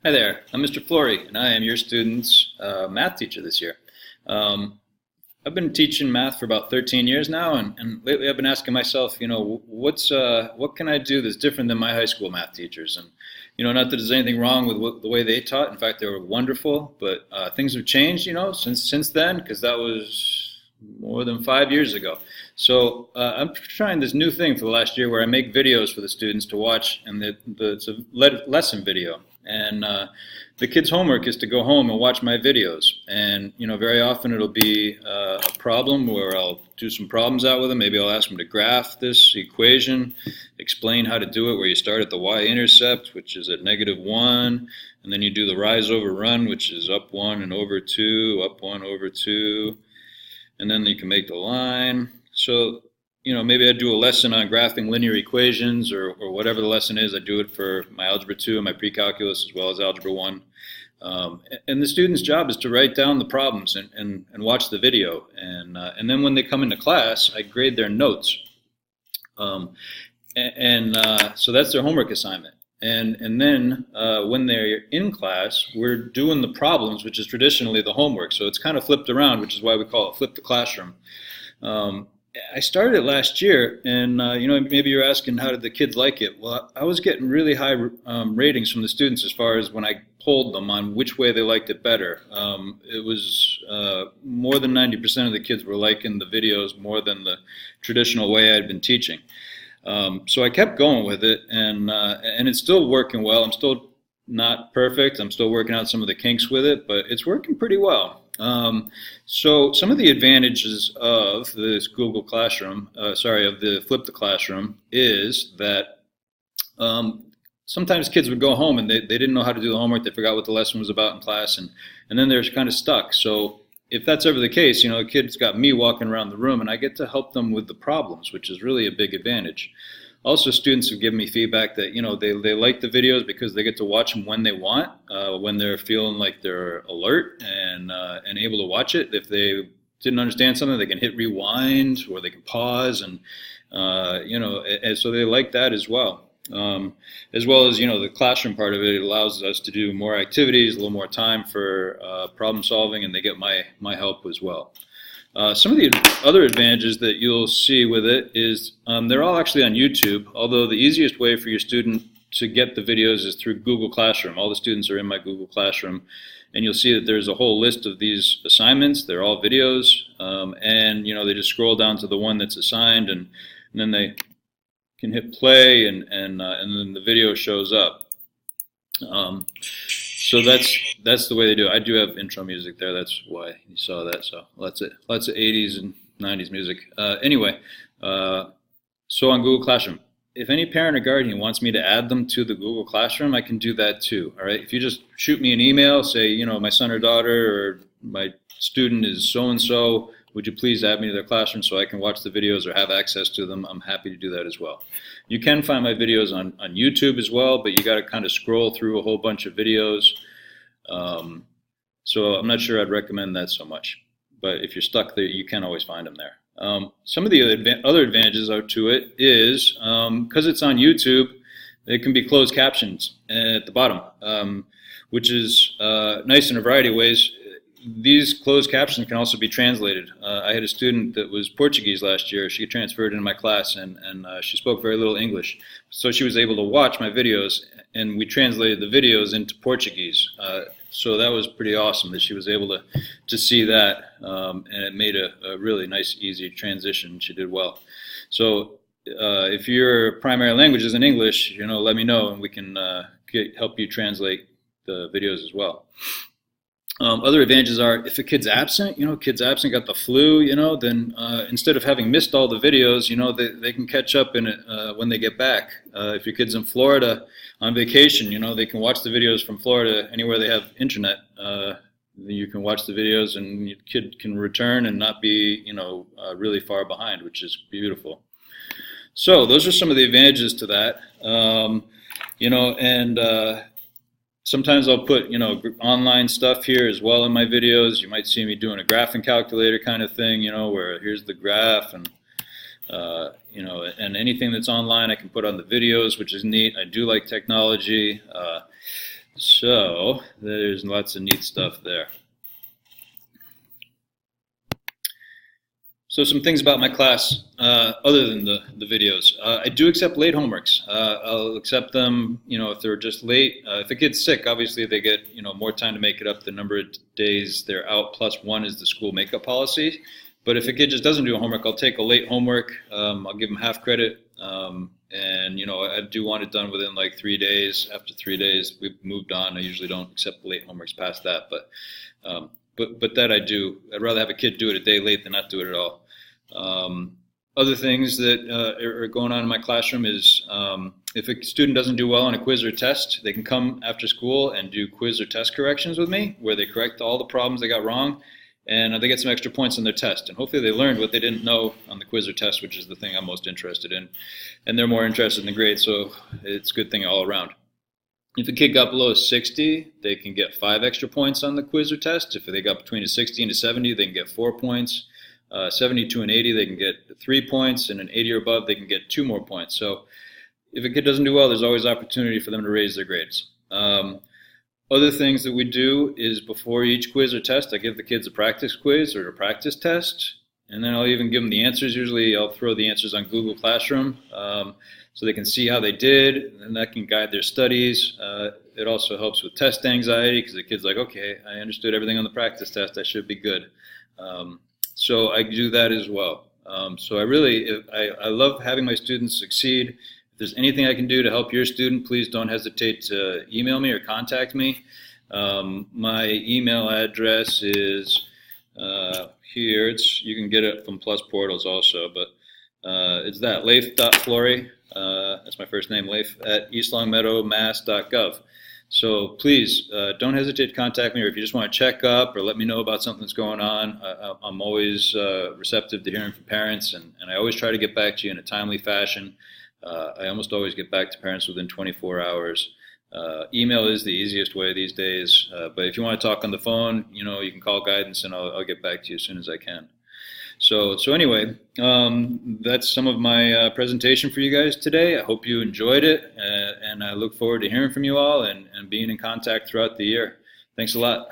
Hi there, I'm Mr. Flory, and I am your student's math teacher this year. Um, I've been teaching math for about 13 years now, and lately I've been asking myself, what can I do that's different than my high school math teachers? And not that there's anything wrong with the way they taught. In fact, they were wonderful, but things have changed, since then, because that was more than 5 years ago. So I'm trying this new thing for the last year where I make videos for the students to watch, and it's a lesson video. And the kids' homework is to go home and watch my videos. And very often it'll be a problem where I'll do some problems out with them. Maybe I'll ask them to graph this equation, explain how to do it, where you start at the y-intercept, which is at -1, and then you do the rise over run, which is up 1 and over 2, up 1 over 2, and then you can make the line. So maybe I do a lesson on graphing linear equations or whatever the lesson is. I do it for my Algebra 2 and my pre-calculus as well as Algebra 1. And the student's job is to write down the problems and watch the video. And then when they come into class, I grade their notes. So that's their homework assignment. And then when they're in class, we're doing the problems, which is traditionally the homework. So it's kind of flipped around, which is why we call it Flip the Classroom. I started it last year, and maybe you're asking how did the kids like it. Well, I was getting really high ratings from the students as far as when I polled them on which way they liked it better. It was more than 90% of the kids were liking the videos more than the traditional way I'd been teaching. So I kept going with it, and it's still working well. I'm still not perfect. I'm still working out some of the kinks with it, but it's working pretty well. So some of the advantages of this Google Classroom, of the Flip the Classroom, is that sometimes kids would go home and they didn't know how to do the homework. They forgot what the lesson was about in class, and then they're kind of stuck. So if that's ever the case, the kid's got me walking around the room, and I get to help them with the problems, which is really a big advantage. Also, students have given me feedback that they like the videos because they get to watch them when they want, when they're feeling like they're alert and able to watch it. If they didn't understand something, they can hit rewind or they can pause, and so they like that as well. As well as the classroom part of it, it allows us to do more activities, a little more time for problem solving, and they get my help as well. Some of the other advantages that you'll see with it is they're all actually on YouTube, although the easiest way for your student to get the videos is through Google Classroom. All the students are in my Google Classroom, and you'll see that there's a whole list of these assignments. They're all videos, and they just scroll down to the one that's assigned, and then they can hit play, and then the video shows up. So that's the way they do it. I do have intro music there. That's why you saw that. So lots of 80s and 90s music. So on Google Classroom, if any parent or guardian wants me to add them to the Google Classroom, I can do that too. All right. If you just shoot me an email, say my son or daughter or my student is so and so. Would you please add me to their classroom so I can watch the videos or have access to them? I'm happy to do that as well. You can find my videos on YouTube as well, but you got to kind of scroll through a whole bunch of videos. So I'm not sure I'd recommend that so much. But if you're stuck there, you can always find them there. Some of the other advantages to it is because it's on YouTube, it can be closed captions at the bottom, which is nice in a variety of ways. These closed captions can also be translated. I had a student that was Portuguese last year. She transferred into my class, and she spoke very little English. So she was able to watch my videos, and we translated the videos into Portuguese. So that was pretty awesome that she was able to see that, and it made a really nice, easy transition. She did well. So if your primary language is in English, let me know, and we can help you translate the videos as well. Other advantages are if a kid's absent, got the flu, then instead of having missed all the videos, they can catch up in it when they get back. If your kid's in Florida on vacation, they can watch the videos from Florida anywhere they have internet. You can watch the videos and your kid can return and not be, really far behind, which is beautiful. So those are some of the advantages to that. Sometimes I'll put, online stuff here as well in my videos. You might see me doing a graphing calculator kind of thing, where here's the graph and, and anything that's online I can put on the videos, which is neat. I do like technology. So there's lots of neat stuff there. So some things about my class, other than the videos. I do accept late homeworks. I'll accept them, if they're just late. If a kid's sick, obviously they get, more time to make it up the number of days they're out, plus one is the school makeup policy. But if a kid just doesn't do homework, I'll take a late homework. I'll give them half credit. And, I do want it done within like 3 days. After 3 days, we've moved on. I usually don't accept late homeworks past that. But that I do. I'd rather have a kid do it a day late than not do it at all. Other things that are going on in my classroom is if a student doesn't do well on a quiz or test, they can come after school and do quiz or test corrections with me, where they correct all the problems they got wrong, and they get some extra points on their test. And hopefully they learned what they didn't know on the quiz or test, which is the thing I'm most interested in. And they're more interested in the grade, so it's a good thing all around. If a kid got below a 60, they can get 5 extra points on the quiz or test. If they got between a 60 and a 70, they can get 4 points. 72 and 80, they can get 3 points, and an 80 or above, they can get 2 more points. So if a kid doesn't do well, there's always opportunity for them to raise their grades. Other things that we do is before each quiz or test, I give the kids a practice quiz or a practice test, and then I'll even give them the answers. Usually I'll throw the answers on Google Classroom so they can see how they did, and that can guide their studies. It also helps with test anxiety because the kid's like, okay, I understood everything on the practice test, I should be good. So I do that as well. So I love having my students succeed. If there's anything I can do to help your student, please don't hesitate to email me or contact me. My email address is here. You can get it from Plus Portals also, but it's that, leif.flory, that's my first name, Leif, at eastlongmeadowmass.gov. So please don't hesitate to contact me, or if you just want to check up or let me know about something that's going on. I'm always receptive to hearing from parents, and I always try to get back to you in a timely fashion. I almost always get back to parents within 24 hours. Email is the easiest way these days, but if you want to talk on the phone, you can call guidance, and I'll get back to you as soon as I can. So anyway, that's some of my presentation for you guys today. I hope you enjoyed it, and I look forward to hearing from you all and being in contact throughout the year. Thanks a lot.